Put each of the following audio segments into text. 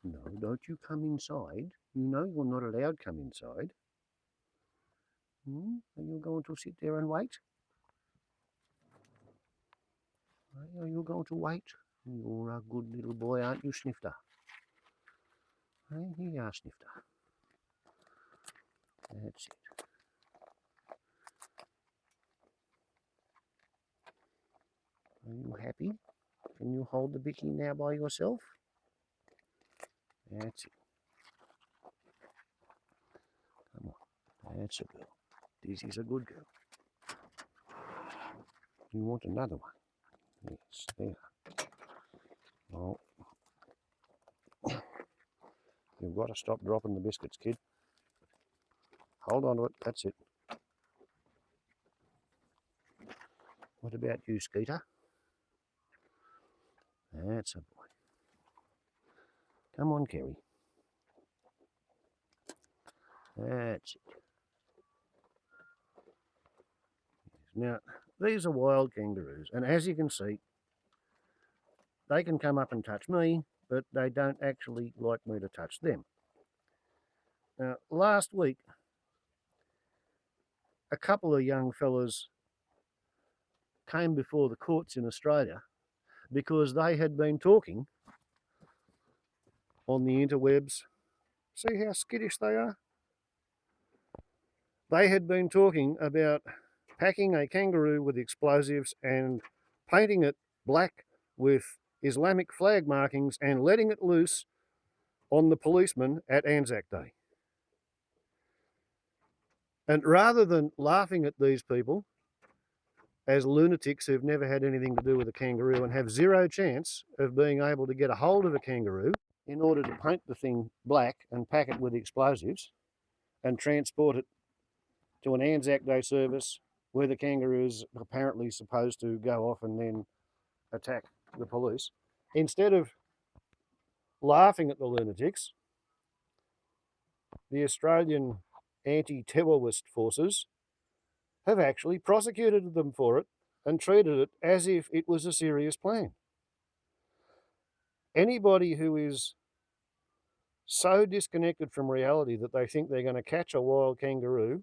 No, don't you come inside. You know you're not allowed to come inside. Are you going to sit there and wait? Are you going to wait? You're a good little boy, aren't you, Snifter? Hey, here you are, Snifter. That's it. Are you happy? Can you hold the bicky now by yourself? That's it. Come on. That's a girl. This is a good girl. You want another one? Yes, there. Oh. You've got to stop dropping the biscuits, kid. Hold on to it. That's it. What about you, Skeeter? That's a boy. Come on, Kerry. That's it. Now, these are wild kangaroos, and as you can see, they can come up and touch me, but they don't actually like me to touch them. Now, last week, a couple of young fellas came before the courts in Australia because they had been talking on the interwebs. See how skittish they are? They had been talking about packing a kangaroo with explosives and painting it black with Islamic flag markings and letting it loose on the policemen at ANZAC Day. And rather than laughing at these people as lunatics who've never had anything to do with a kangaroo and have zero chance of being able to get a hold of a kangaroo in order to paint the thing black and pack it with explosives and transport it to an ANZAC Day service where the kangaroo is apparently supposed to go off and then attack the police, instead of laughing at the lunatics, the Australian anti-terrorist forces have actually prosecuted them for it and treated it as if it was a serious plan. Anybody who is so disconnected from reality that they think they're going to catch a wild kangaroo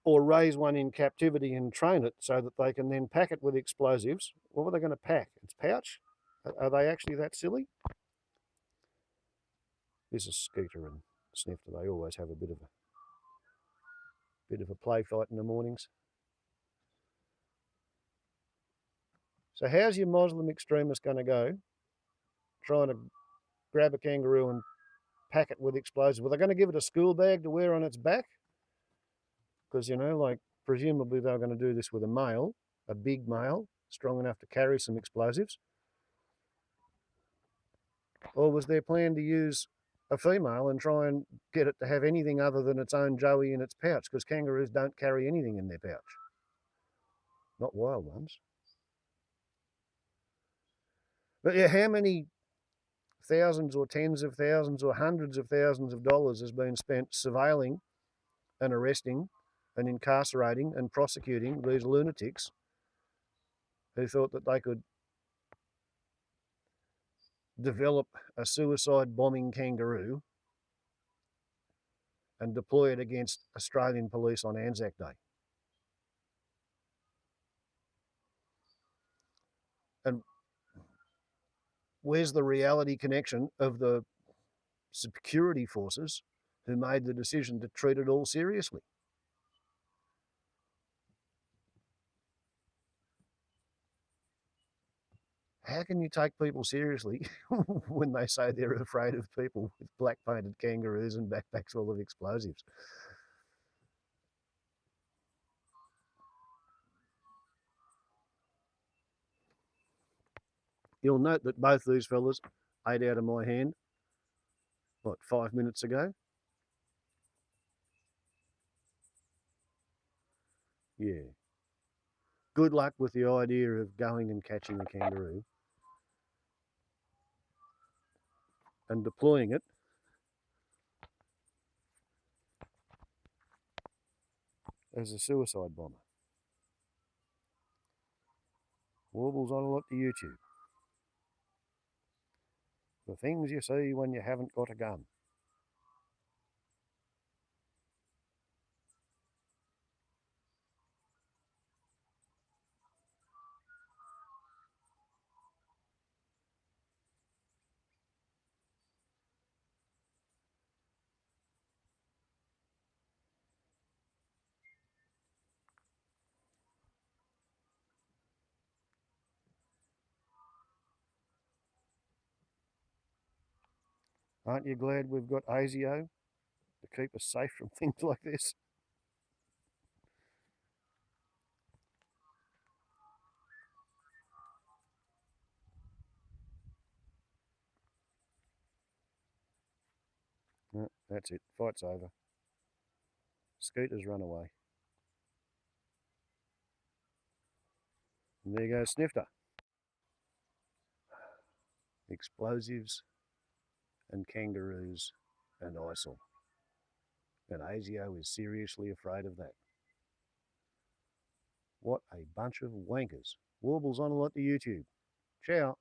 or raise one in captivity and train it so that they can then pack it with explosives, what were they going to pack? Its pouch? Are they actually that silly? This is Skeeter and Snifter. They always have a bit of a play fight in the mornings. So how's your Muslim extremist going to go trying to grab a kangaroo and pack it with explosives? Well, they're going to give it a school bag to wear on its back because, like presumably they're going to do this with a male, a big male, strong enough to carry some explosives. Or was their plan to use a female and try and get it to have anything other than its own joey in its pouch? Because kangaroos don't carry anything in their pouch. Not wild ones. But yeah, how many thousands or tens of thousands or hundreds of thousands of dollars has been spent surveilling and arresting and incarcerating and prosecuting these lunatics who thought that they could develop a suicide bombing kangaroo and deploy it against Australian police on ANZAC Day. And where's the reality connection of the security forces who made the decision to treat it all seriously? How can you take people seriously when they say they're afraid of people with black painted kangaroos and backpacks full of explosives? You'll note that both these fellas ate out of my hand, 5 minutes ago? Yeah. Good luck with the idea of going and catching a kangaroo and deploying it as a suicide bomber. Warbles on a lot to YouTube. The things you see when you haven't got a gun. Aren't you glad we've got ASIO to keep us safe from things like this? No, that's it. Fight's over. Scooters run away. And there goes Snifter. Explosives and kangaroos and ISIL. And ASIO is seriously afraid of that. What a bunch of wankers. Warbles on a lot to YouTube. Ciao.